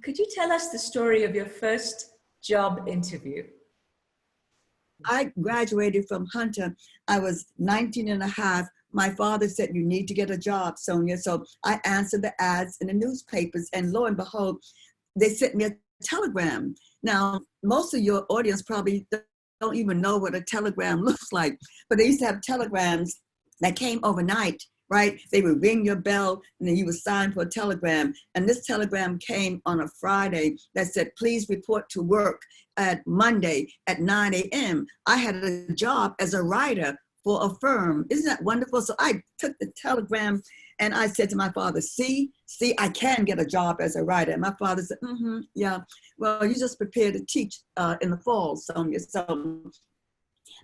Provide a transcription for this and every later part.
Could you tell us the story of your first job interview? I graduated from Hunter. I was 19 and a half. My father said, you need to get a job, Sonia. So I answered the ads in the newspapers, and lo and behold, they sent me a telegram. Now, most of your audience probably don't even know what a telegram looks like, but they used to have telegrams that came overnight, right? They would ring your bell and then you would sign for a telegram. And this telegram came on a Friday that said, please report to work at Monday at 9 a.m. I had a job as a writer for a firm. Isn't that wonderful? So I took the telegram and I said to my father, see, I can get a job as a writer. And my father said, yeah, well, you just prepared to teach in the fall, Sonia. So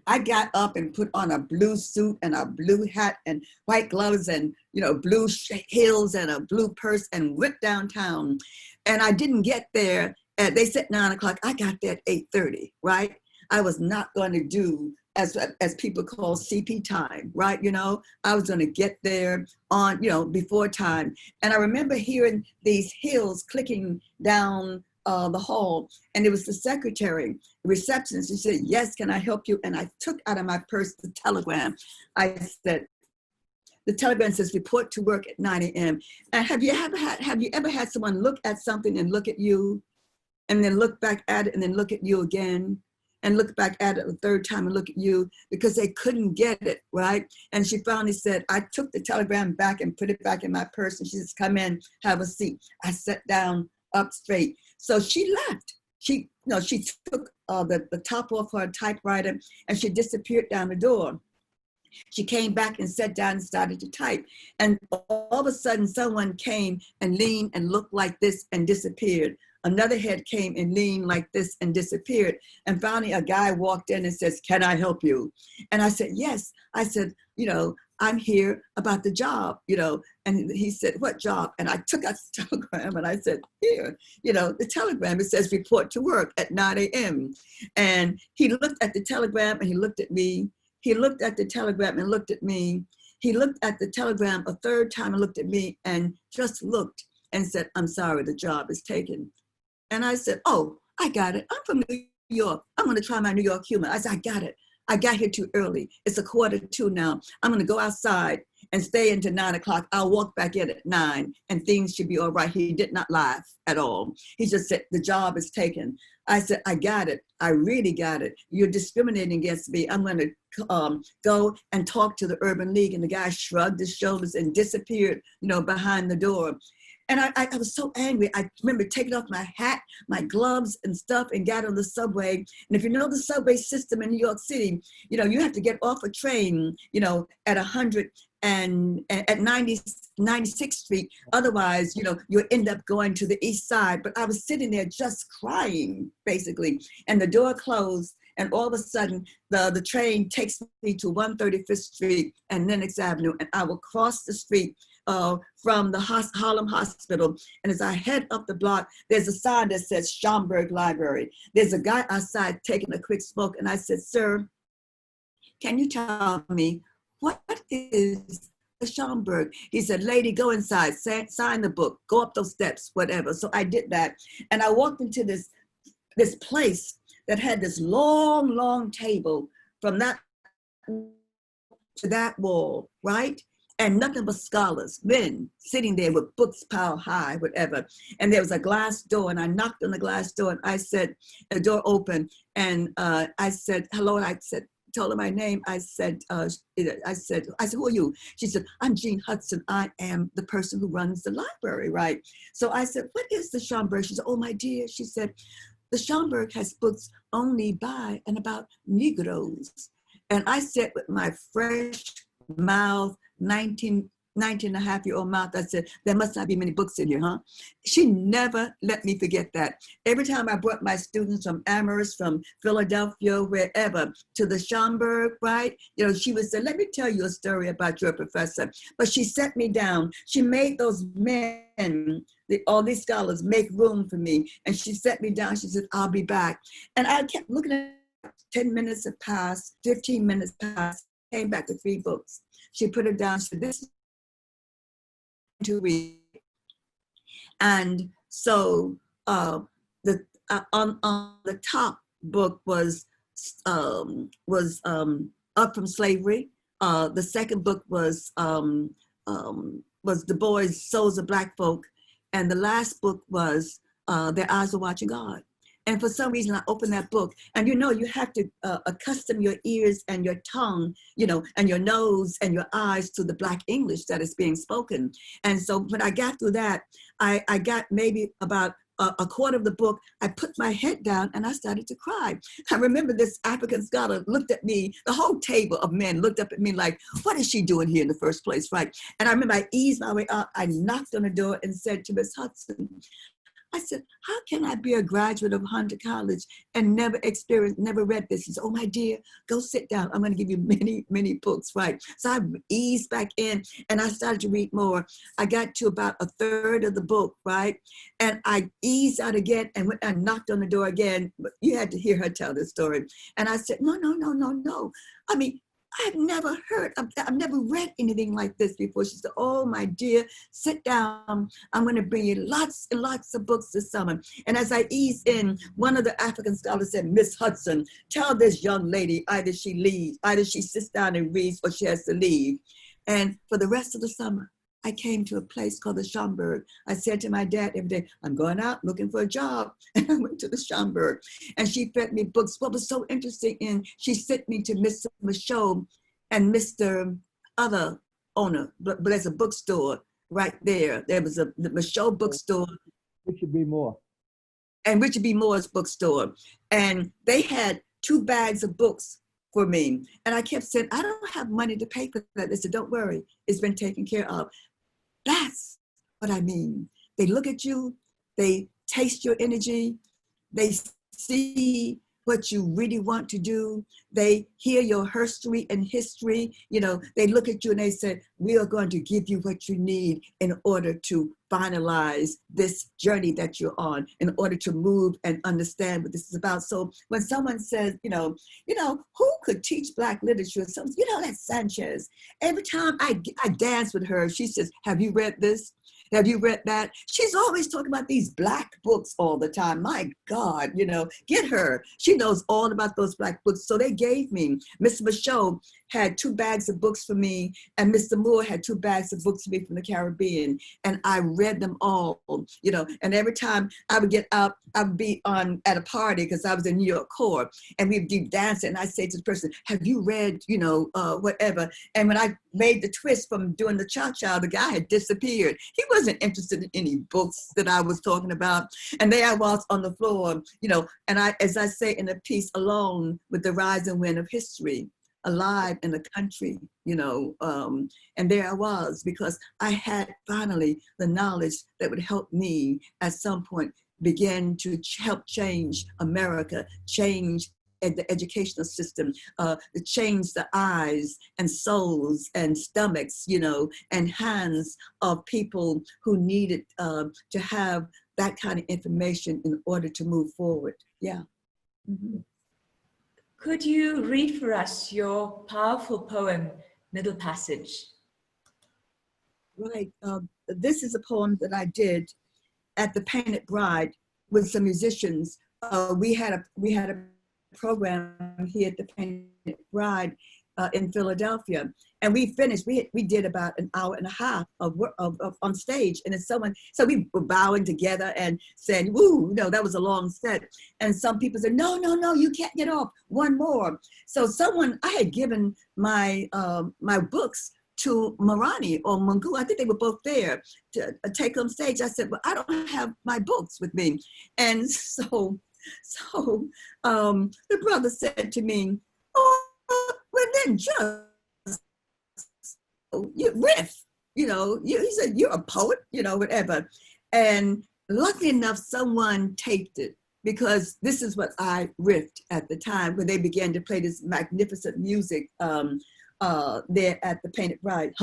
I got up and put on a blue suit and a blue hat and white gloves and, blue heels and a blue purse and went downtown. And I didn't get there. They said 9 o'clock. I got there at 8:30, right? I was not going to do as people call CP time, right? I was going to get there on, before time. And I remember hearing these heels clicking down the hall, and it was the secretary, the receptionist. She said, yes, can I help you? And I took out of my purse the telegram. I said, the telegram says, report to work at 9 a.m. And have you ever had someone look at something and look at you, and then look back at it and then look at you again, and look back at it the third time and look at you, because they couldn't get it, right? And she finally said, I took the telegram back and put it back in my purse, and she says, come in, have a seat. I sat down up straight. So she left. She took the top off her typewriter and she disappeared down the door. She came back and sat down and started to type. And all of a sudden, someone came and leaned and looked like this and disappeared. Another head came and leaned like this and disappeared. And finally, a guy walked in and says, can I help you? And I said, yes. I said, I'm here about the job, and he said, what job? And I took out the telegram and I said, here, the telegram, it says report to work at 9 a.m. And he looked at the telegram and he looked at me. He looked at the telegram and looked at me. He looked at the telegram a third time and looked at me and just looked and said, I'm sorry, the job is taken. And I said, oh, I got it. I'm from New York. I'm going to try my New York humor. I said, I got it. I got here too early. It's 1:45 now. I'm going to go outside and stay until 9 o'clock. I'll walk back in at 9 and things should be all right. He did not laugh at all. He just said, the job is taken. I said, I got it. I really got it. You're discriminating against me. I'm going to go and talk to the Urban League. And the guy shrugged his shoulders and disappeared, behind the door. And I was so angry. I remember taking off my hat, my gloves and stuff, and got on the subway. And if you know the subway system in New York City, you have to get off a train, at 100 and at 96th Street. Otherwise, you'll end up going to the east side. But I was sitting there just crying, basically. And the door closed. And all of a sudden, the train takes me to 135th Street and Lenox Avenue. And I will cross the street from the Harlem Hospital. And as I head up the block, there's a sign that says Schomburg Library. There's a guy outside taking a quick smoke. And I said, sir, can you tell me what is the Schomburg? He said, lady, go inside, sign the book, go up those steps, whatever. So I did that. And I walked into this place that had this long, long table from that to that wall, right? And nothing but scholars, men sitting there with books piled high, whatever. And there was a glass door, and I knocked on the glass door, and I said, the door opened, and I said, hello, and I said, told her my name. I said, who are you? She said, I'm Jean Hudson. I am the person who runs the library, right? So I said, what is the Schomburg? She said, oh, my dear. She said, the Schomburg has books only by and about Negroes. And I said with my fresh mouth, 19 and a half year old mouth, I said, there must not be many books in here, huh? She never let me forget that. Every time I brought my students from Amherst, from Philadelphia, wherever, to the Schomburg, right? She would say, let me tell you a story about your professor. But she set me down. She made those men, all these scholars, make room for me. And she set me down. She said, I'll be back. And I kept looking at 10 minutes had passed, 15 minutes passed, came back with 3 books. She put it down. She said, this to read. And So on the top book was Up from Slavery. The second book was Du Bois' Souls of Black Folk. And the last book was Their Eyes Are Watching God. And for some reason, I opened that book. And you know, you have to accustom your ears and your tongue, you know, and your nose and your eyes to the Black English that is being spoken. And so when I got through that, I got maybe about a quarter of the book. I put my head down and I started to cry. I remember this African scholar looked at me, the whole table of men looked up at me like, what is she doing here in the first place, right? And I remember I eased my way up, I knocked on the door and said to Miss Hudson, I said, how can I be a graduate of Hunter College and never read this? He said, oh, my dear, go sit down. I'm going to give you many, many books, right? So I eased back in and I started to read more. I got to about a third of the book, right? And I eased out again and went and knocked on the door again. But you had to hear her tell this story. And I said, no. I mean, I've never read anything like this before. She said, oh, my dear, sit down. I'm going to bring you lots and lots of books this summer. And as I eased in, one of the African scholars said, Miss Hudson, tell this young lady either she sits down and reads or she has to leave. And for the rest of the summer, I came to a place called the Schomburg. I said to my dad every day, I'm going out looking for a job. And I went to the Schomburg and she fed me books. What was so interesting in, she sent me to Mr. Michaud and Mr. other owner, but there's a bookstore right there. There was the Michaud bookstore. Richard B. Moore. And Richard B. Moore's bookstore. And they had 2 bags of books for me. And I kept saying, I don't have money to pay for that. They said, don't worry, it's been taken care of. That's what I mean. They look at you, they taste your energy, they see what you really want to do. They hear your history, you know, they look at you and they say, we are going to give you what you need in order to finalize this journey that you're on, in order to move and understand what this is about. So when someone says, you know, who could teach Black literature? So, you know, that's Sanchez. Every time I dance with her, she says, have you read this? Have you read that? She's always talking about these Black books all the time. My God, you know, get her. She knows all about those Black books. So they gave me, Mr. Michaud had 2 bags of books for me, and Mr. Moore had 2 bags of books for me from the Caribbean. And I read them all, you know, and every time I would get up, I would be at a party because I was in New York Core, and we'd be dancing. And I say to the person, have you read, you know, whatever? And when I made the twist from doing the cha-cha, the guy had disappeared. He wasn't interested in any books that I was talking about. And there I was on the floor, you know, and as I say in a piece, alone with the rise and wind of history, alive in the country, you know, and there I was, because I had finally the knowledge that would help me at some point begin to help change America, change the educational system, to change the eyes and souls and stomachs, you know, and hands of people who needed to have that kind of information in order to move forward. Yeah. Mm-hmm. Could you read for us your powerful poem, Middle Passage? Right. This is a poem that I did at the Painted Bride with some musicians. We had a program here at the Painted Bride in Philadelphia, and we finished. We did about an hour and a half of on stage, and so we were bowing together and saying, "Woo!" You know, that was a long set. And some people said, "No, you can't get off. One more." So I had given my my books to Marani or Mungu. I think they were both there to take on stage. I said, "Well, I don't have my books with me," and so the brother said to me, "Oh, well then just you riff, you know." He said, "You're a poet, you know, whatever." And luckily enough, someone taped it, because this is what I riffed at the time when they began to play this magnificent music there at the Painted Bride.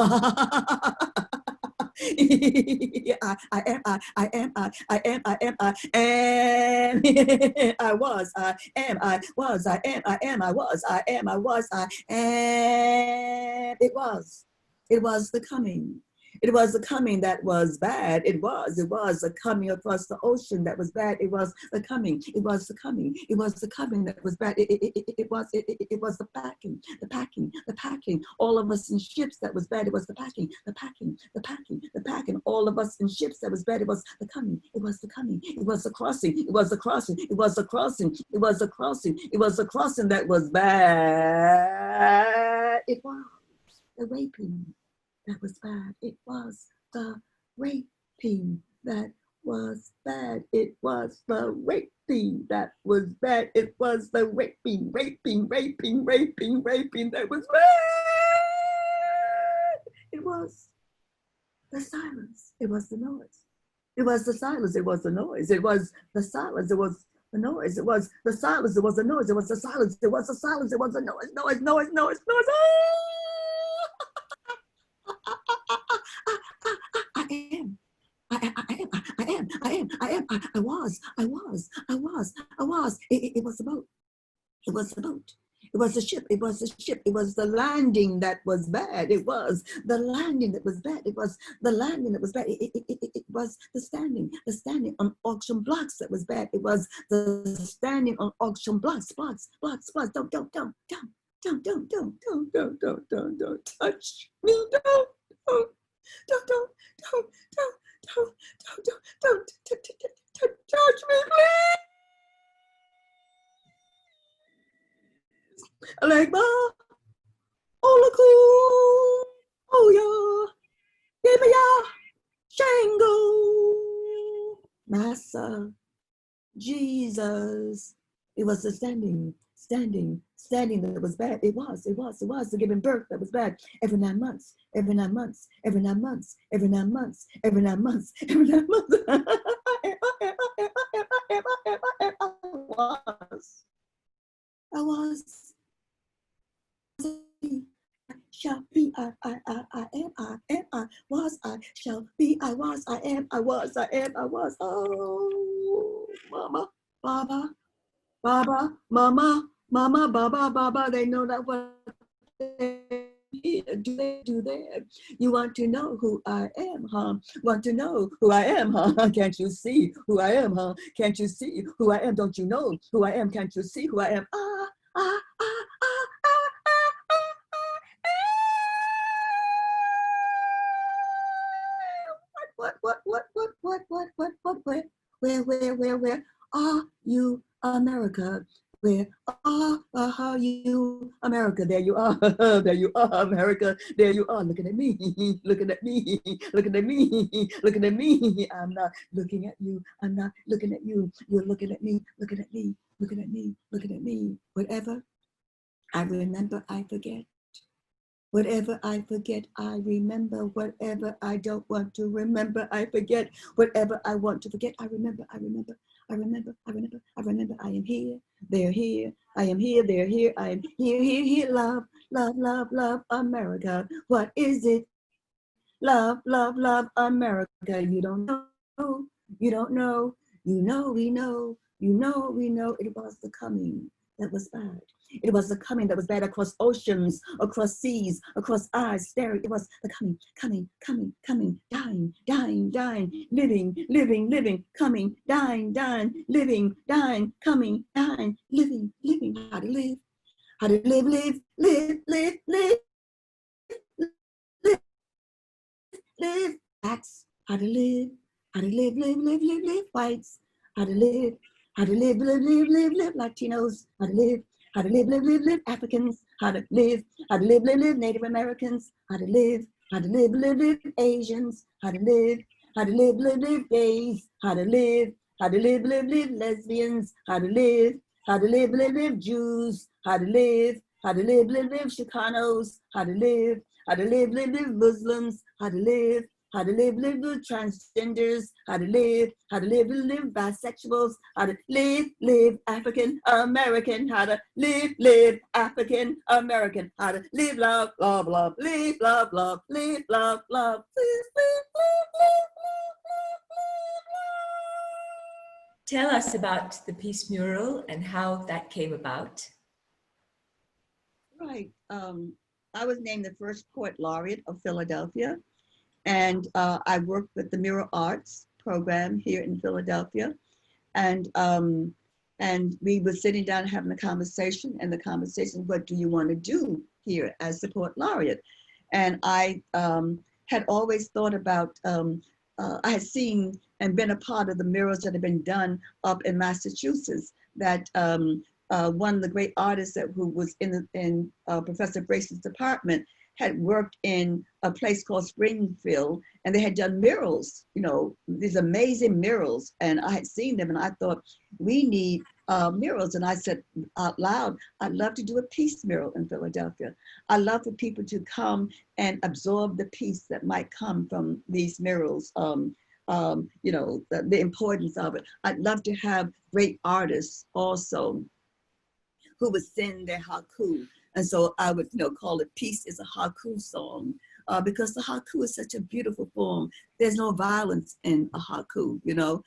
It was the coming. It was the coming that was bad. It was the coming across the ocean that was bad. It was the coming. It was the coming. It was the coming that was bad. It was the packing, the packing, the packing. All of us in ships that was bad. It was the packing, the packing, the packing, the packing. All of us in ships that was bad. It was the coming. It was the coming. It was the crossing. It was the crossing. It was the crossing. It was the crossing. It was the crossing that was bad. It was the raping that was bad. It was the raping that was bad. It was the raping that was bad. It was the raping that was bad. It was the silence. It was the noise. It was the silence. It was the noise. It was the silence. It was the noise. It was the silence. It was the noise. It was the silence. It was the silence. It was the noise. Noise. I was. It was the boat. It was the boat. It was the ship. It was the ship. It was the landing that was bad. It was the landing that was bad. It was the landing that was bad. It was the standing on auction blocks that was bad. It was the standing on auction blocks. Don't touch me. Don't touch me, please. Alegba, Olaku, Oya, Yemaya, Shango, Massa, Jesus. It was the standing that was bad. It was the giving birth that was bad. Every 9 months. I was. Shall be, I am, I was, I shall be, I was, I am, I was. Oh, mama, baba, mama, baba, they know that what they do there. You want to know who I am, huh? Want to know who I am, huh? Can't you see who I am, huh? Can't you see who I am? Don't you know who I am? Can't you see who I am? Where are you, America? Where are you, America? There you are, America. There you are, looking at me. I'm not looking at you. You're looking at me. Whatever I remember, I forget. Whatever I forget, I remember. Whatever I don't want to remember, I forget. Whatever I want to forget, I remember. I am here, they're here. I am here, they're here. I am here. Love, America. What is it? Love, America. You don't know. You don't know. You know, we know. It was the coming that was bad. It was the coming that was bad across oceans, across seas, across eyes, staring. It was the coming, dying, living, coming, dying, living, dying, coming, dying, living. How to live, live. Facts. How to live, whites. How to live, Latinos. How to live, Africans. How to live, Native Americans. How to live, Asians. How to live, gays. How to live, lesbians. How to live, Jews. How to live, Chicanos. How to live, Muslims. How to live, transgenders. How to live, bisexuals. How to live African American. How to live African American. How to live love, live love, live love, live. Tell us about the Peace Mural and how that came about. Right. I was named the first poet laureate of Philadelphia. And I worked with the Mural Arts program here in Philadelphia. And we were sitting down having a conversation, and the conversation, what do you want to do here as support laureate? And I had always thought about, I had seen and been a part of the murals that have been done up in Massachusetts, that one of the great artists who was in Professor Bracey's department had worked in a place called Springfield, and they had done murals, you know, these amazing murals. And I had seen them, and I thought, we need murals. And I said out loud, I'd love to do a peace mural in Philadelphia. I'd love for people to come and absorb the peace that might come from these murals. You know, the importance of it. I'd love to have great artists also who would sing their haiku. And so I would, you know, call it Peace is a Haiku Song, because the haiku is such a beautiful form. There's no violence in a haiku, you know.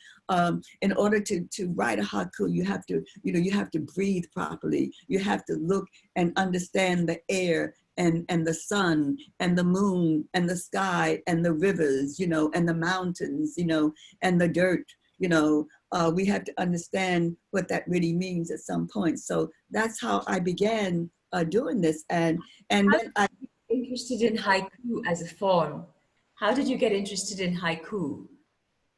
In order to write a haiku, you have to, you know, you have to breathe properly. You have to look and understand the air and the sun and the moon and the sky and the rivers, you know, and the mountains, you know, and the dirt, you know. We have to understand what that really means at some point. So that's how I began doing this. And then I interested in haiku as a form. How did you get interested in haiku?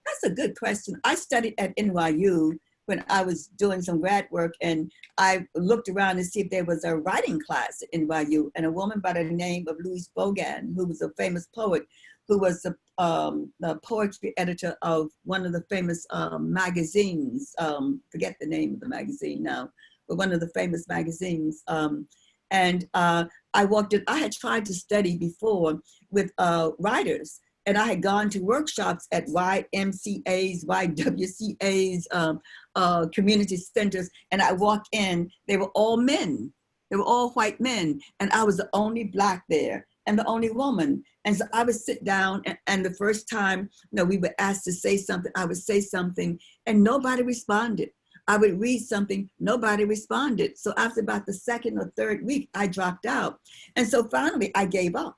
That's a good question. I studied at NYU when I was doing some grad work, and I looked around to see if there was a writing class at NYU, and a woman by the name of Louise Bogan, who was a famous poet, who was the poetry editor of one of the famous magazines, forget the name of the magazine now, but one of the famous magazines. I walked in, I had tried to study before with writers, and I had gone to workshops at YMCA's, YWCA's, community centers, and I walked in, they were all men. They were all white men, and I was the only Black there and the only woman. And so I would sit down, and the first time, you know, we were asked to say something, I would say something, and nobody responded. I would read something, nobody responded. So after about the second or third week, I dropped out. And so finally I gave up.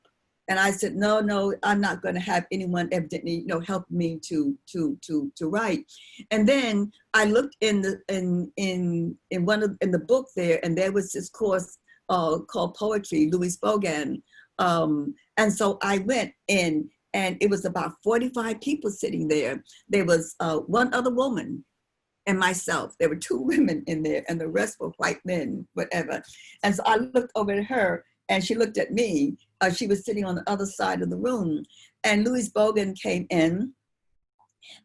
And I said, no, I'm not going to have anyone evidently, you know, help me to write. And then I looked in the book there, and there was this course called Poetry, Louise Bogan. And so I went in, and it was about 45 people sitting there. There was one other woman and myself. There were 2 women in there, and the rest were white men, whatever. And so I looked over at her, and she looked at me. She was sitting on the other side of the room, and Louise Bogan came in,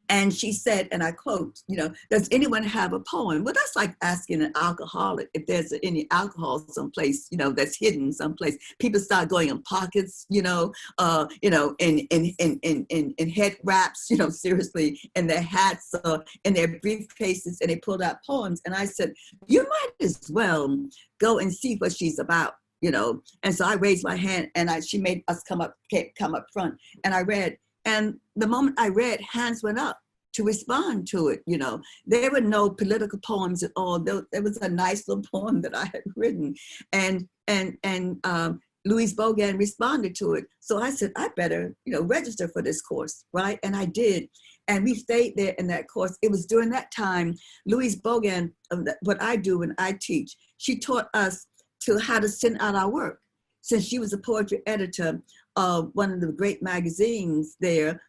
and she said, and I quote, you know, does anyone have a poem? Well, that's like asking an alcoholic if there's any alcohol someplace, you know, that's hidden someplace. People start going in pockets, in head wraps, you know, seriously, in their hats, in their briefcases, and they pulled out poems. And I said, you might as well go and see what she's about, you know. And so I raised my hand, and she made us come up front, and I read. And the moment I read, hands went up to respond to it, you know. There were no political poems at all. There was a nice little poem that I had written, and Louise Bogan responded to it. So I said, I better, you know, register for this course, right? And I did. And we stayed there in that course. It was during that time, Louise Bogan, what I do when I teach, she taught us how to send out our work. Since she was a poetry editor of one of the great magazines there,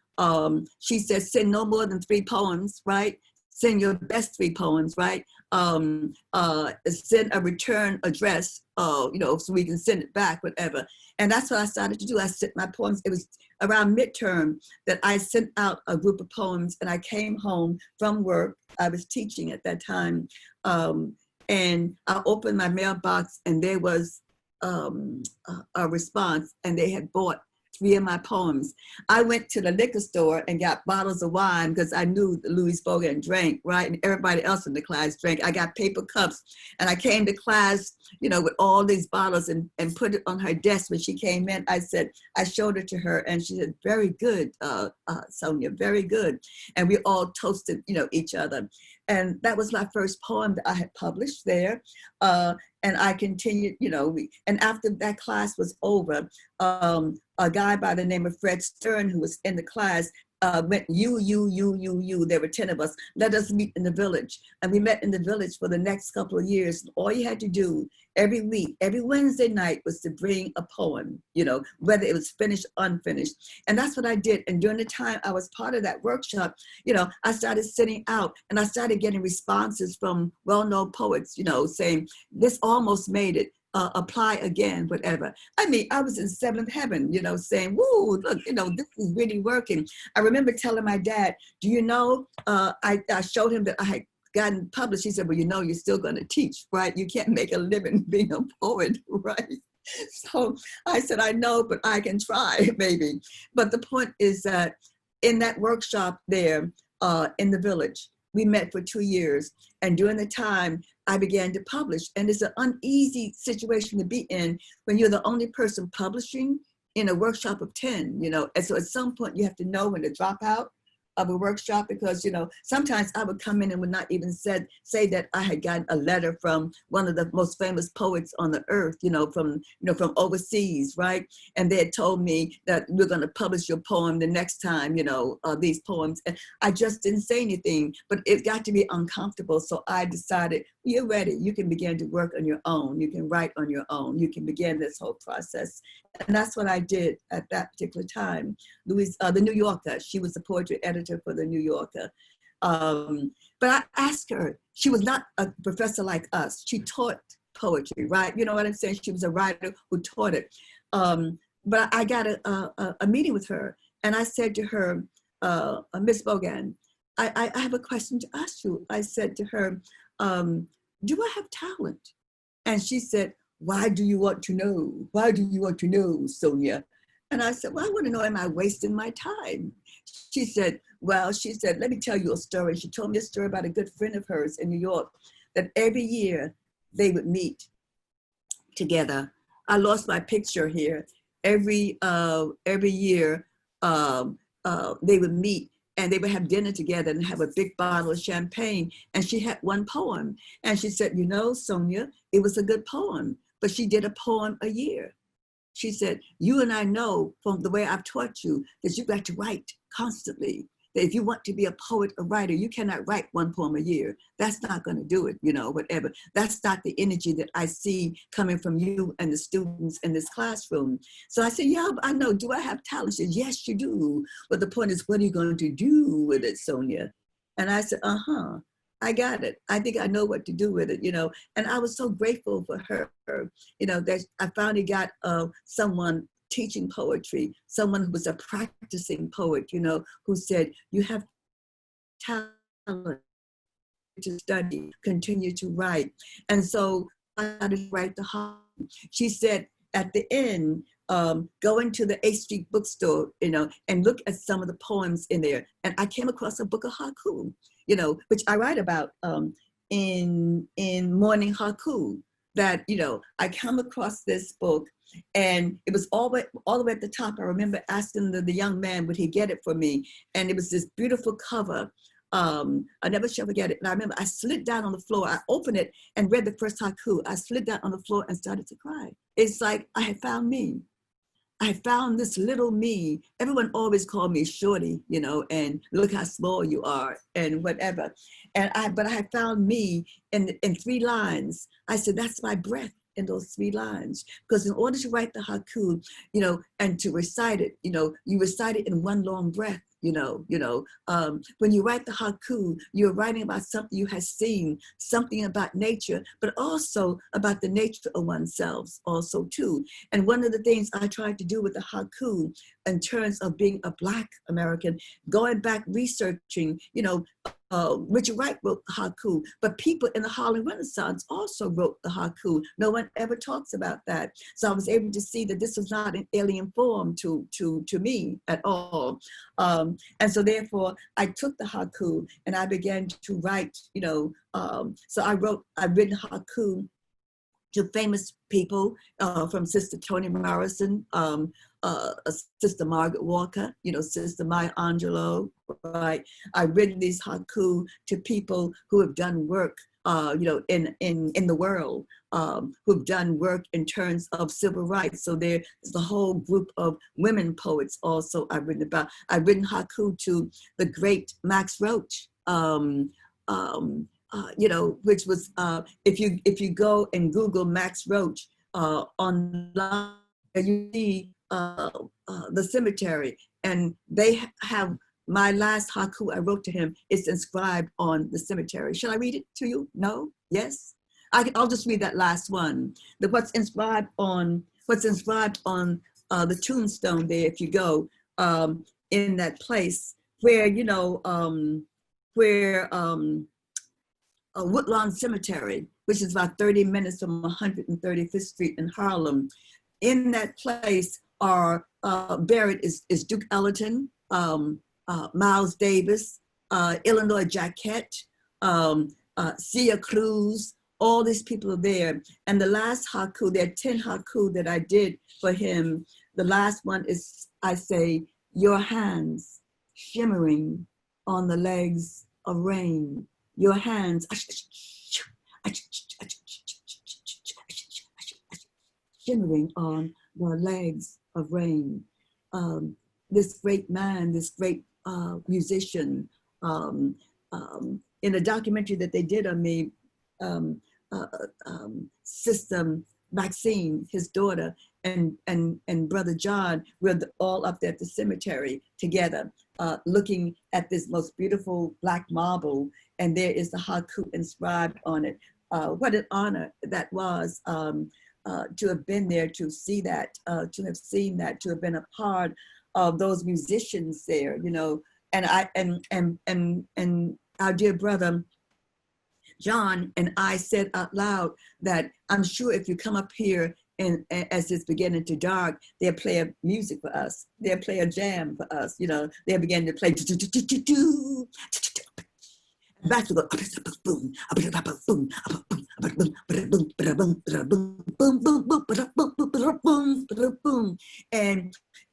she said, send no more than 3 poems, right? Send your best 3 poems, right? Send a return address, you know, so we can send it back, whatever. And that's what I started to do. I sent my poems. It was around midterm that I sent out a group of poems, and I came home from work. I was teaching at that time. And I opened my mailbox, and there was a response, and they had bought 3 of my poems. I went to the liquor store and got bottles of wine because I knew that Louise Bogan drank, right? And everybody else in the class drank. I got paper cups, and I came to class, you know, with all these bottles and put it on her desk when she came in. I showed it to her, and she said, very good, Sonia, very good. And we all toasted, you know, each other. And that was my first poem that I had published there. And I continued, and after that class was over, a guy by the name of Fred Stern, who was in the class, went, you, there were 10 of us, let us meet in the village. And we met in the village for the next couple of years. All you had to do every week, every Wednesday night, was to bring a poem, whether it was finished, unfinished. And that's what I did. And during the time I was part of that workshop, I started sitting out and I started getting responses from well-known poets, saying, this almost made it. Apply again, whatever. I mean, I was in seventh heaven, saying, woo, look, this is really working. I remember telling my dad, do you know, I showed him that I had gotten published. He said, well, you're still going to teach, right? You can't make a living being a poet, right? So I said, I know, but I can try, maybe. But the point is that in that workshop there in the village, we met for 2 years. And during the time, I began to publish. And it's an uneasy situation to be in when you're the only person publishing in a workshop of 10, And so at some point you have to know when to drop out of a workshop, because, sometimes I would come in and would not even say that I had gotten a letter from one of the most famous poets on the earth, from overseas, right? And they had told me that we're going to publish your poem the next time, these poems. And I just didn't say anything, but it got to be uncomfortable. So I decided, you're ready. You can begin to work on your own. You can write on your own. You can begin this whole process. And that's what I did at that particular time. The New Yorker, she was the poetry editor for the New Yorker. But I asked her, she was not a professor like us. She taught poetry, right? You know what I'm saying? She was a writer who taught it. But I got a meeting with her, and I said to her, Miss Bogan, I have a question to ask you. I said to her, do I have talent? And she said, why do you want to know? Why do you want to know, Sonia? And I said, well, I want to know, am I wasting my time? She said, let me tell you a story. She told me a story about a good friend of hers in New York, that every year they would meet together. I lost my picture here. Every year they would meet, and they would have dinner together and have a big bottle of champagne. And she had one poem. And she said, Sonia, it was a good poem, but she did a poem a year. She said, you and I know from the way I've taught you that you've got to write constantly. That if you want to be a poet, a writer, you cannot write one poem a year. That's not going to do it, whatever. That's not the energy that I see coming from you and the students in this classroom. So I said, yeah, I know. Do I have talent? She said, yes, you do. But the point is, what are you going to do with it, Sonia? And I said, I got it. I think I know what to do with it, And I was so grateful for her, that I finally got someone teaching poetry, someone who was a practicing poet, who said, you have talent to study, continue to write. And so I started to write the haiku. She said at the end, go into the 8th Street bookstore, and look at some of the poems in there. And I came across a book of haiku, which I write about in Morning Haiku, that, I come across this book, and it was all the way at the top. I remember asking the young man, would he get it for me? And it was this beautiful cover. I never shall forget it. And I remember I slid down on the floor. I opened it and read the first haiku. I slid down on the floor and started to cry. It's like I had found me. I found this little me. Everyone always called me Shorty, and look how small you are and whatever. But I had found me in 3 lines. I said, that's my breath in those 3 lines. Because in order to write the haiku, and to recite it, you recite it in one long breath. When you write the haiku, you're writing about something you have seen, something about nature, but also about the nature of oneself also too. And one of the things I tried to do with the haiku in terms of being a Black American, going back researching, Richard Wright wrote the haiku, but people in the Harlem Renaissance also wrote the haiku. No one ever talks about that. So I was able to see that this was not an alien form to me at all. And so therefore I took the haiku and I began to write, so I've written haiku to famous people from Sister Toni Morrison, Sister Margaret Walker, Sister Maya Angelou, right? I've written these haiku to people who have done work, in the world, who've done work in terms of civil rights. So there's a whole group of women poets also I've written about. I've written haiku to the great Max Roach, which was, if you go and Google Max Roach online, you see the cemetery, and they have my last haiku I wrote to him is inscribed on the cemetery. Shall I read it to you? No? Yes? I'll just read that last one. What's inscribed on the tombstone there, if you go in that place where, Woodlawn Cemetery, which is about 30 minutes from 135th Street in Harlem. In that place are buried is Duke Ellington, Miles Davis, Illinois Jacquette, Sia Cruz. All these people are there. And the last haiku, there are 10 haiku that I did for him. The last one is, I say, your hands shimmering on the legs of rain. Your hands shimmering on the legs of rain. This great man, this great musician, in a documentary that they did on me, Sister Maxine, his daughter, and Brother John, we're all up there at the cemetery together, looking at this most beautiful black marble, and there is the haiku inscribed on it. What an honor that was to have been there, to see that, to have seen that, to have been a part of those musicians there, and our dear brother John and I said out loud that I'm sure if you come up here and as it's beginning to dark, they'll play a music for us. They'll play a jam for us. They'll begin to play. Back to the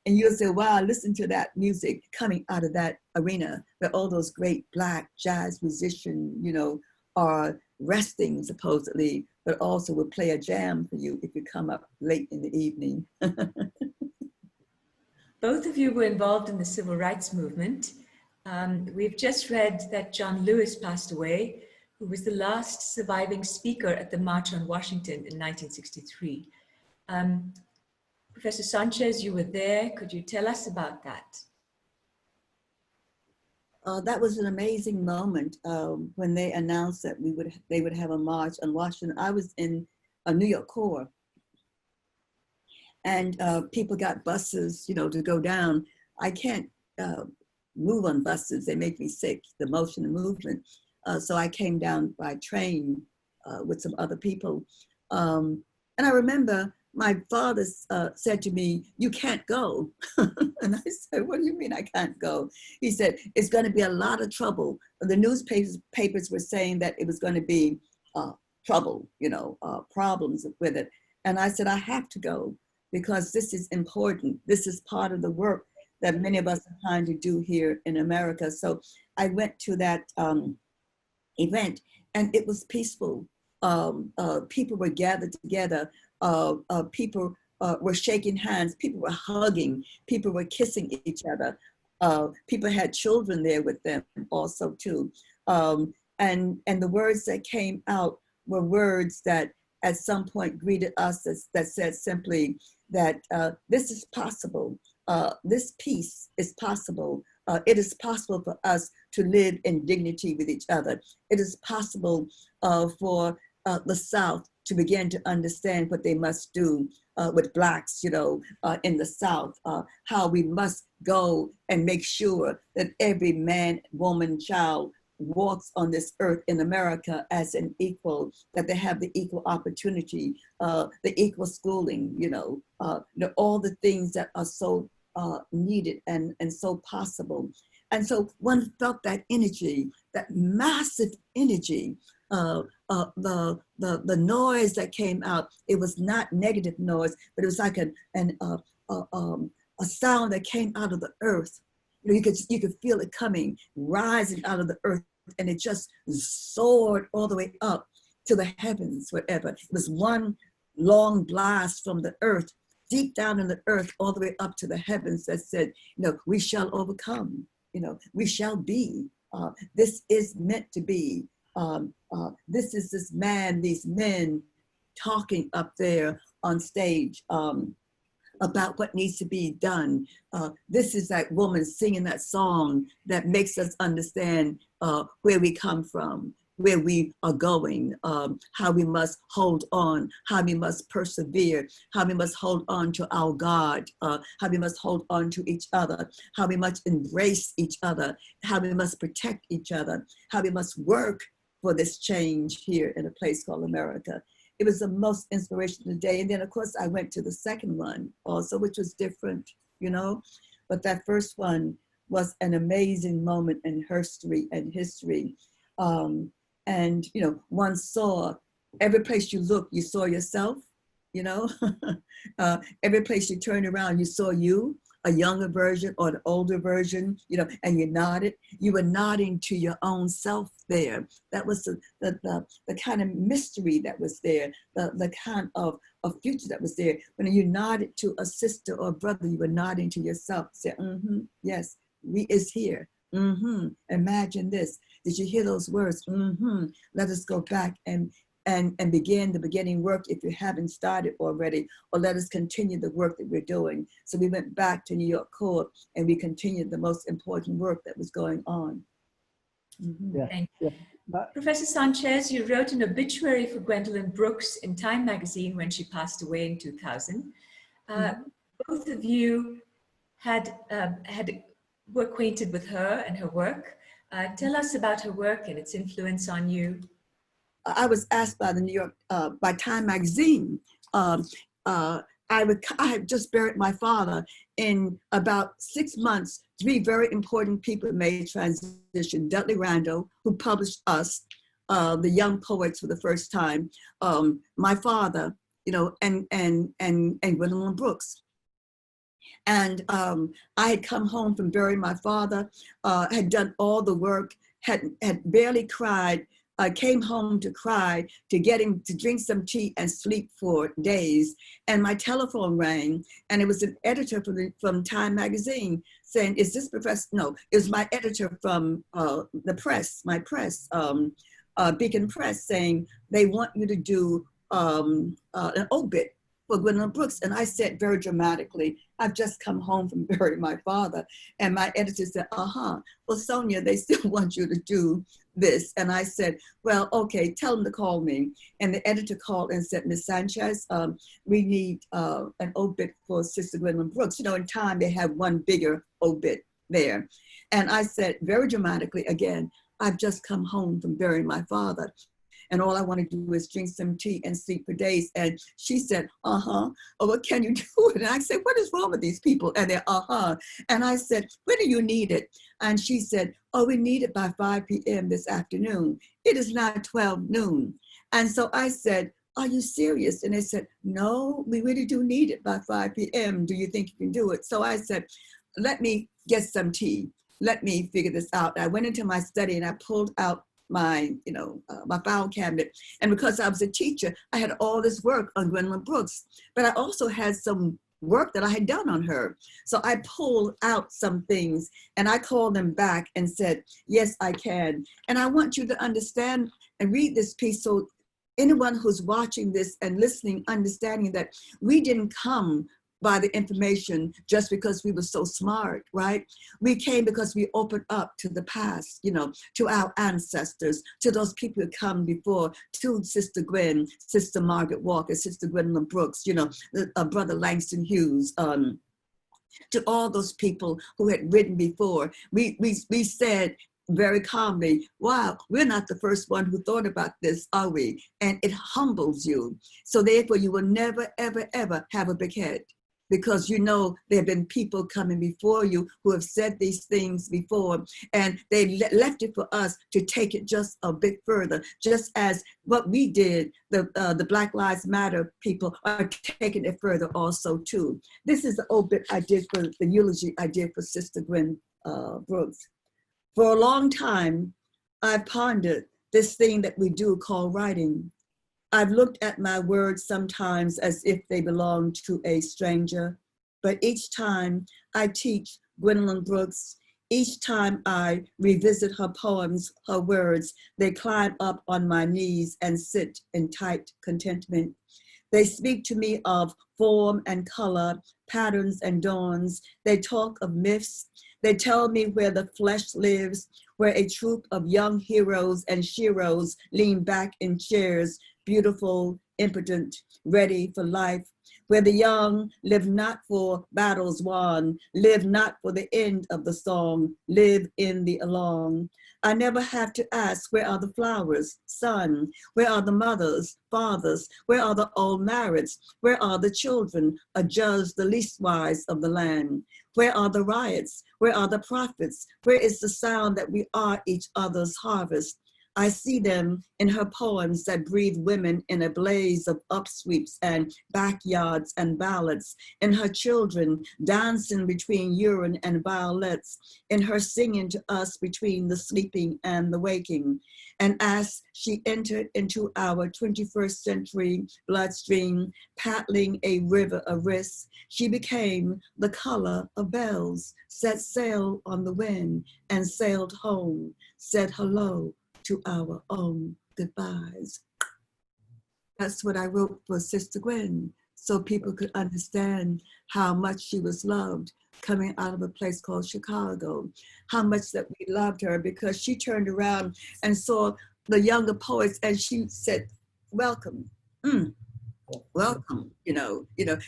and you'll say, wow, listen to that music coming out of that arena where all those great black jazz musicians, are resting supposedly, but also will play a jam for you if you come up late in the evening. Both of you were involved in the civil rights movement. We've just read that John Lewis passed away, who was the last surviving speaker at the March on Washington in 1963. Professor Sanchez, you were there. Could you tell us about that? That was an amazing moment when they announced that they would have a march on Washington. I was in New York Core, and people got buses, to go down. I can't move on buses; they make me sick. The motion and movement. So I came down by train with some other people, and I remember my father said to me, "You can't go." And I said, "What do you mean I can't go?" He said, "It's going to be a lot of trouble." The newspapers were saying that it was going to be trouble, problems with it. And I said, "I have to go because this is important. This is part of the work that many of us are trying to do here in America." So I went to that event, and it was peaceful. People were gathered together. People were shaking hands. People were hugging. People were kissing each other. People had children there with them also too. And the words that came out were words that at some point greeted us that said simply that this is possible. This peace is possible. It is possible for us to live in dignity with each other. It is possible for the South to begin to understand what they must do with Blacks, in the South, how we must go and make sure that every man, woman, child walks on this earth in America as an equal, that they have the equal opportunity, the equal schooling, all the things that are so needed and so possible. And so one felt that energy, that massive energy the noise that came out, it was not negative noise, but it was like a sound that came out of the earth. You know, you could feel it coming, rising out of the earth, and it just soared all the way up to the heavens, whatever. It was one long blast from the earth, deep down in the earth, all the way up to the heavens that said, you know, we shall overcome, you know, we shall be. This is meant to be. This is this man, these men talking up there on stage about what needs to be done. This is that woman singing that song that makes us understand where we come from, where we are going, how we must hold on, how we must persevere, how we must hold on to our God, how we must hold on to each other, how we must embrace each other, how we must protect each other, how we must work for this change here in a place called America. It was the most inspirational day. And then of course I went to the second one also, which was different, you know, but that first one was an amazing moment in history. And, you know, one saw every place you looked, you saw yourself, you know, every place you turned around, you saw you, a younger version or an older version, you know, and you nodded. You were nodding to your own self there. That was the kind of mystery that was there, the kind of future that was there. When you nodded to a sister or brother, you were nodding to yourself. Say, yes, we is here. Imagine this. Did you hear those words? Let us go back and begin the beginning work if you haven't started already, or let us continue the work that we're doing. So we went back to New York Court and we continued the most important work that was going on. Thank you. Professor Sanchez, you wrote an obituary for Gwendolyn Brooks in Time magazine when she passed away in 2000. Both of you were acquainted with her and her work. Tell us about her work and its influence on you. I was asked by the New York, by Time magazine. I had just buried my father. In about 6 months, 3 very important people made transition. Dudley Randall, who published us, the young poets for the first time, my father, you know, and Gwendolyn Brooks. And I had come home from burying my father, had done all the work, had barely cried. I came home to cry, to get him to drink some tea and sleep for days. And my telephone rang, and it was an editor from Time magazine saying, "Is this Professor?" No, it was my editor from the press, my press, Beacon Press, saying they want you to do an obit for Gwendolyn Brooks. And I said very dramatically, "I've just come home from burying my father." And my editor said, well, Sonia, they still want you to do this. And I said, well, okay, tell them to call me. And the editor called and said, "Ms. Sanchez, we need an obit for Sister Gwendolyn Brooks." You know, in Time, they have one bigger obit there. And I said very dramatically, again, "I've just come home from burying my father, and all I want to do is drink some tea and sleep for days." And she said, "Oh, what can you do?" And I said, "What is wrong with these people?" And they're, And I said, "When do you need it?" And she said, "Oh, we need it by 5 p.m. this afternoon. It is now 12 noon. And so I said, "Are you serious?" And they said, "No, we really do need it by 5 p.m. Do you think you can do it?" So I said, "Let me get some tea. Let me figure this out." I went into my study and I pulled out my, my file cabinet. And because I was a teacher, I had all this work on Gwendolyn Brooks, but I also had some work that I had done on her. So I pulled out some things and I called them back and said, "Yes, I can." And I want you to understand and read this piece so anyone who's watching this and listening, understanding that we didn't come by the information just because we were so smart, right? We came because we opened up to the past, to our ancestors, to those people who come before, to Sister Gwen, Sister Margaret Walker, Sister Gwendolyn Brooks, Brother Langston Hughes, to all those people who had written before. We said very calmly, "Wow, we're not the first one who thought about this, are we?" And it humbles you. So therefore you will never, ever, ever have a big head. because you know there have been people coming before you who have said these things before, and they left it for us to take it just a bit further, just as what we did, the Black Lives Matter people are taking it further also too. This is the obit I did for the eulogy I did for Sister Gwen Brooks. For a long time, I've pondered this thing that we do called writing. I've looked at my words sometimes as if they belong to a stranger, but each time I teach Gwendolyn Brooks, each time I revisit her poems, her words, they climb up on my knees and sit in tight contentment. They speak to me of form and color, patterns and dawns. They talk of myths. They tell me where the flesh lives, where a troop of young heroes and sheroes lean back in chairs, beautiful, impotent, ready for life, where the young live not for battles won, live not for the end of the song, live in the along. I never have to ask, where are the flowers, sun? Where are the mothers, fathers? Where are the old marrieds? Where are the children, adjudged the least wise of the land? Where are the riots? Where are the prophets? Where is the sound that we are each other's harvest? I see them in her poems that breathe women in a blaze of upsweeps and backyards and ballads, in her children dancing between urine and violets, in her singing to us between the sleeping and the waking. And as she entered into our 21st century bloodstream, paddling a river of risk, she became the color of bells, set sail on the wind and sailed home, said hello to our own goodbyes. That's what I wrote for Sister Gwen, so people could understand how much she was loved coming out of a place called Chicago, how much that we loved her, because she turned around and saw the younger poets and she said, welcome. Welcome,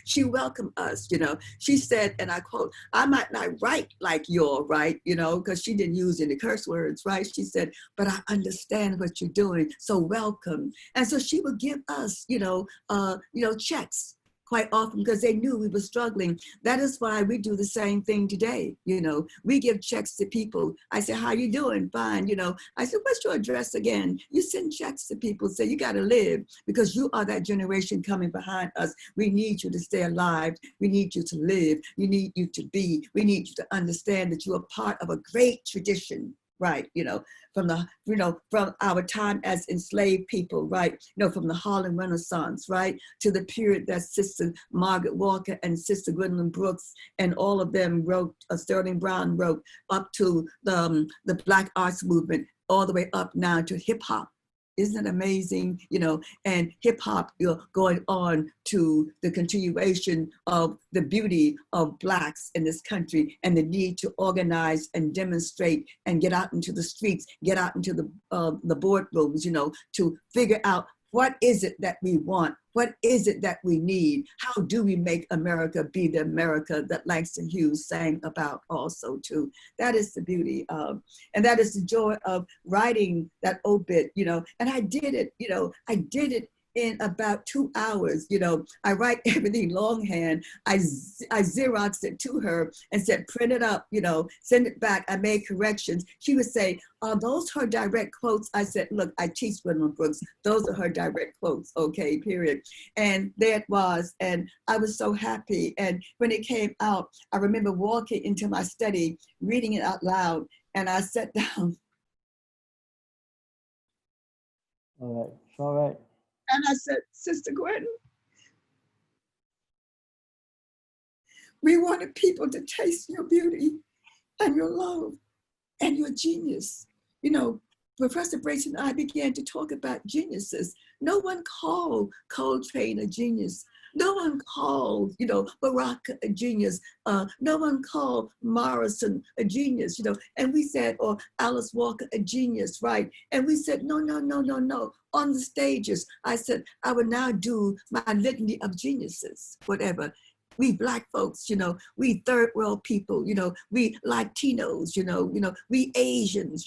she welcomed us, she said, and I quote, I might not write like you're right, because she didn't use any curse words, right? She said, but I understand what you're doing, so welcome. And so she would give us, checks quite often because they knew we were struggling. That is why we do the same thing today. We give checks to people. I said, how you doing? Fine. I said, what's your address again? You send checks to people, say you got to live because you are that generation coming behind us. We need you to stay alive. We need you to live. We need you to be. We need you to understand that you are part of a great tradition. Right, from our time as enslaved people, right, from the Harlem Renaissance, right, to the period that Sister Margaret Walker and Sister Gwendolyn Brooks and all of them wrote, Sterling Brown wrote, up to the Black Arts Movement, all the way up now to hip hop. Isn't it amazing, and hip hop going on to the continuation of the beauty of Blacks in this country and the need to organize and demonstrate and get out into the streets, get out into the boardrooms, to figure out what is it that we want? What is it that we need? How do we make America be the America that Langston Hughes sang about also too? That is the beauty of, and that is the joy of writing that obit, and I did it, I did it in about 2 hours. I write everything longhand. I Xeroxed it to her and said, print it up, send it back. I made corrections. She would say, are those her direct quotes? I said, look, I teach Gwendolyn Brooks. Those are her direct quotes, okay, period. And there it was. And I was so happy. And when it came out, I remember walking into my study, reading it out loud, and I sat down. All right, it's all right. And I said, Sister Gwen, we wanted people to taste your beauty and your love and your genius. Professor H.Bracey and I began to talk about geniuses. No one called Coltrane a genius. No one called, Baraka a genius. No one called Morrison a genius, and we said, or Alice Walker a genius, right? And we said, no. On the stages, I said, I would now do my litany of geniuses, whatever. we Black folks, we third world people, we Latinos, we Asians,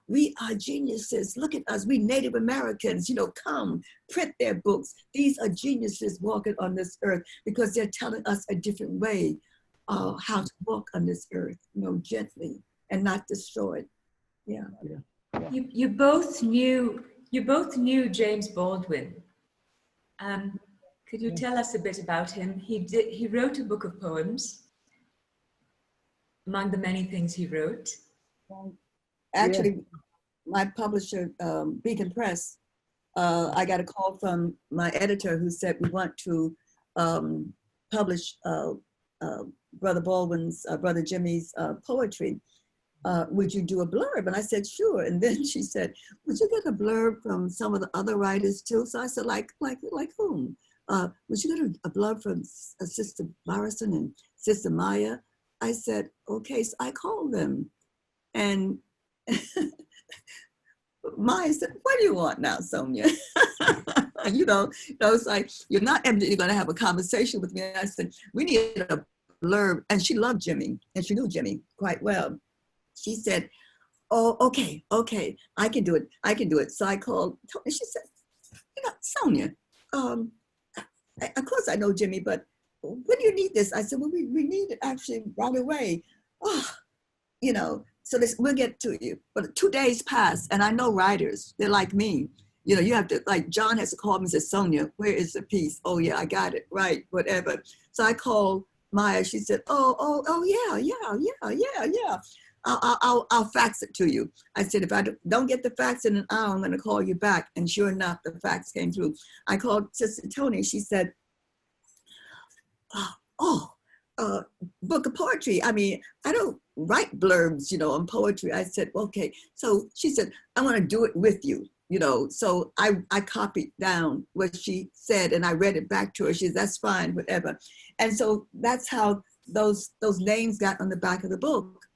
we are geniuses. Look at us, we Native Americans, come print their books. These are geniuses walking on this earth because they're telling us a different way how to walk on this earth, gently and not destroy it. Yeah. You both knew James Baldwin. Could you tell us a bit about him? He wrote a book of poems, among the many things he wrote. Actually, my publisher, Beacon Press, I got a call from my editor who said, we want to publish Brother Baldwin's, Brother Jimmy's poetry. Would you do a blurb? And I said, sure. And then she said, would you get a blurb from some of the other writers too? So I said, like whom? Would you get a blurb from Sister Morrison and Sister Maya? I said, okay. So I called them. And Maya said, what do you want now, Sonia? It's like, you're not evidently going to have a conversation with me. And I said, we need a blurb. And she loved Jimmy, and she knew Jimmy quite well. She said, oh, okay, I can do it. So I called, and she said, Sonia, of course I know Jimmy, but when do you need this? I said, well, we need it actually right away. Oh, so we'll get to you. But 2 days passed, and I know writers, they're like me. You have to, like John has to call me and say, Sonia, where is the piece? Oh yeah, I got it, right, whatever. So I called Maya, she said, oh yeah. I'll fax it to you. I said, if I don't get the fax in an hour, I'm going to call you back. And sure enough, the fax came through. I called Sister Tony. She said, book of poetry. I mean, I don't write blurbs, on poetry. I said, okay. So she said, I want to do it with you, So I copied down what she said and I read it back to her. She said, that's fine, whatever. And so that's how those names got on the back of the book.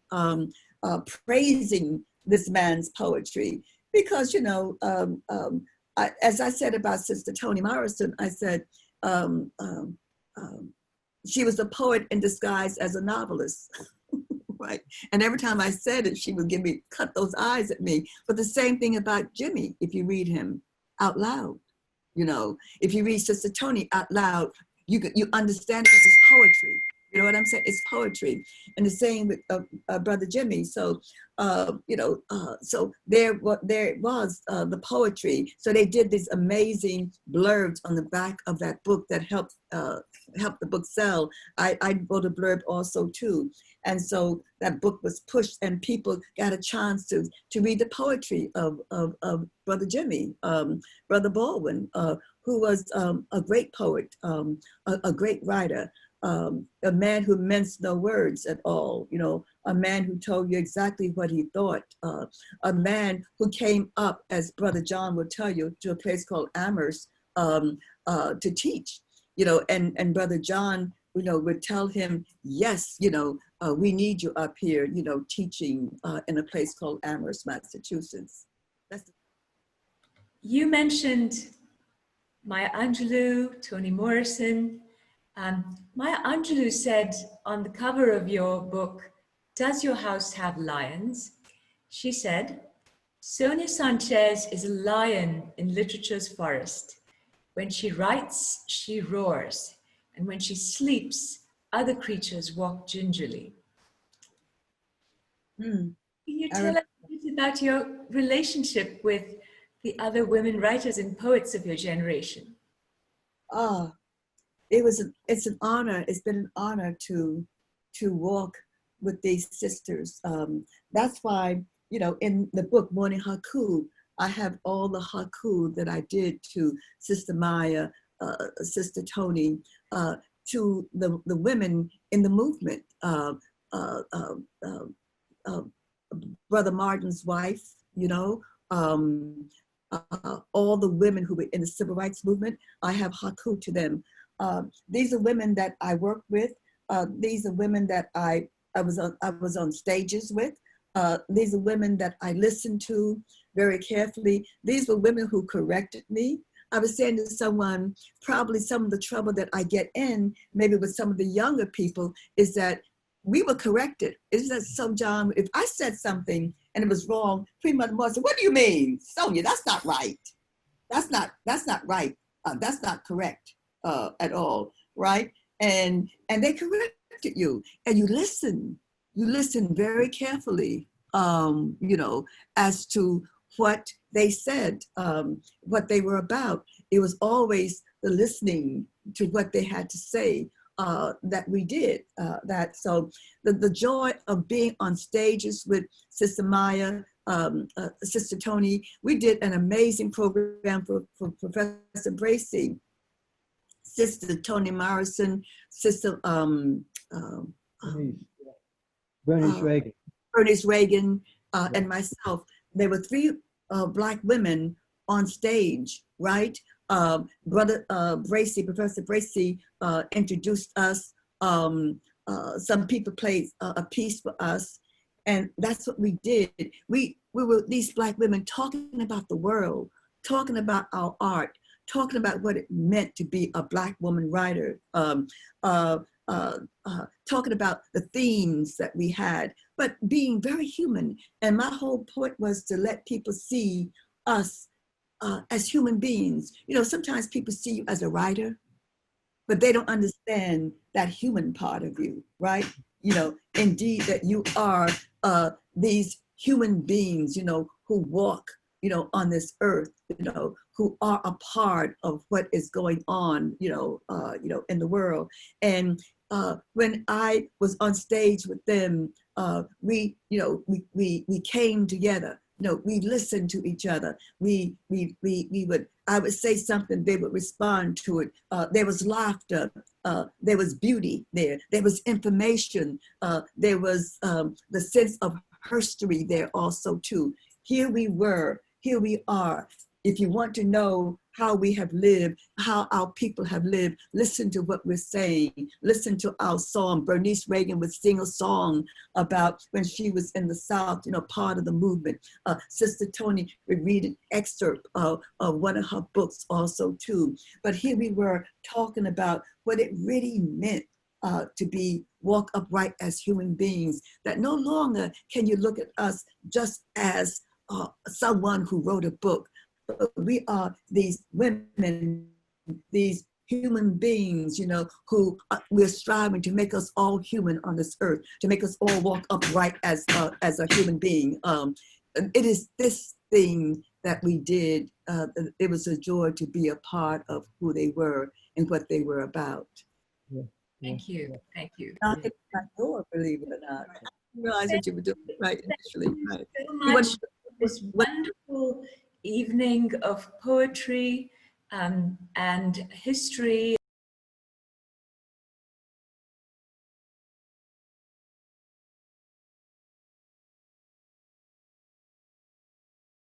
Praising this man's poetry, because as I said about Sister Toni Morrison, I said she was a poet in disguise as a novelist, right? And every time I said it, she would cut those eyes at me. But the same thing about Jimmy, if you read him out loud, if you read Sister Toni out loud, you understand it because it's poetry. You know what I'm saying? It's poetry. And the same with Brother Jimmy. So, so there was the poetry. So they did these amazing blurbs on the back of that book that helped the book sell. I wrote a blurb also too. And so that book was pushed and people got a chance to read the poetry of Brother Jimmy, Brother Baldwin, who was a great poet, a great writer. A man who minced no words at all, a man who told you exactly what he thought, a man who came up, as Brother John would tell you, to a place called Amherst to teach, and Brother John, would tell him, yes, we need you up here, teaching in a place called Amherst, Massachusetts. You mentioned Maya Angelou, Toni Morrison. Maya Angelou said on the cover of your book, "Does your house have lions?" She said, "Sonia Sanchez is a lion in literature's forest. When she writes, she roars, and when she sleeps, other creatures walk gingerly." Can you tell us a bit about your relationship with the other women writers and poets of your generation? It's an honor. It's been an honor to walk with these sisters. That's why, in the book Morning Haiku, I have all the haiku that I did to Sister Maya, Sister Toni, to the women in the movement. Brother Martin's wife, all the women who were in the civil rights movement, I have haiku to them. These are women that I work with. These are women that I was on stages with. These are women that I listened to very carefully. These were women who corrected me. I was saying to someone, probably some of the trouble that I get in, maybe with some of the younger people, is that we were corrected. Is that so, John? If I said something and it was wrong, pretty much more said, "What do you mean, Sonia? That's not right. That's not right. That's not correct at all, right?" And they corrected you, and you listen. You listen very carefully, you know, as to what they said, what they were about. It was always the listening to what they had to say that we did that. So the joy of being on stages with Sister Maya, Sister Tony, we did an amazing program for Professor Bracey, Sister Toni Morrison, Sister Bernice Reagan. Bernice Reagan, and myself. There were 3 Black women on stage, right? Brother Bracey, Professor Bracey, introduced us. Some people played a piece for us, and that's what we did. We were these Black women talking about the world, talking about our art, talking about what it meant to be a Black woman writer, talking about the themes that we had, but being very human. And my whole point was to let people see us as human beings. You know, sometimes people see you as a writer, but they don't understand that human part of you, right? You know, indeed that you are these human beings, you know, who walk, you know, on this earth, you know, who are a part of what is going on, you know, in the world. And when I was on stage with them, we came together. You know, we listened to each other. I would say something, they would respond to it. There was laughter. There was beauty there. There was information. There was the sense of history there also too. Here we were, here we are. If you want to know how we have lived, how our people have lived, listen to what we're saying, listen to our song. Bernice Reagan would sing a song about when she was in the South, you know, part of the movement. Sister Toni would read an excerpt of one of her books also too. But here we were talking about what it really meant to walk upright as human beings, that no longer can you look at us just as someone who wrote a book. We are these women, these human beings, you know, who we're striving to make us all human on this earth, to make us all walk upright as a human being. It is this thing that we did. It was a joy to be a part of who they were and what they were about. Yeah. Thank you. Thank you. Not in my door, believe it or not. I didn't realize that you were doing it right initially. Right. So much for this wonderful evening of poetry and history.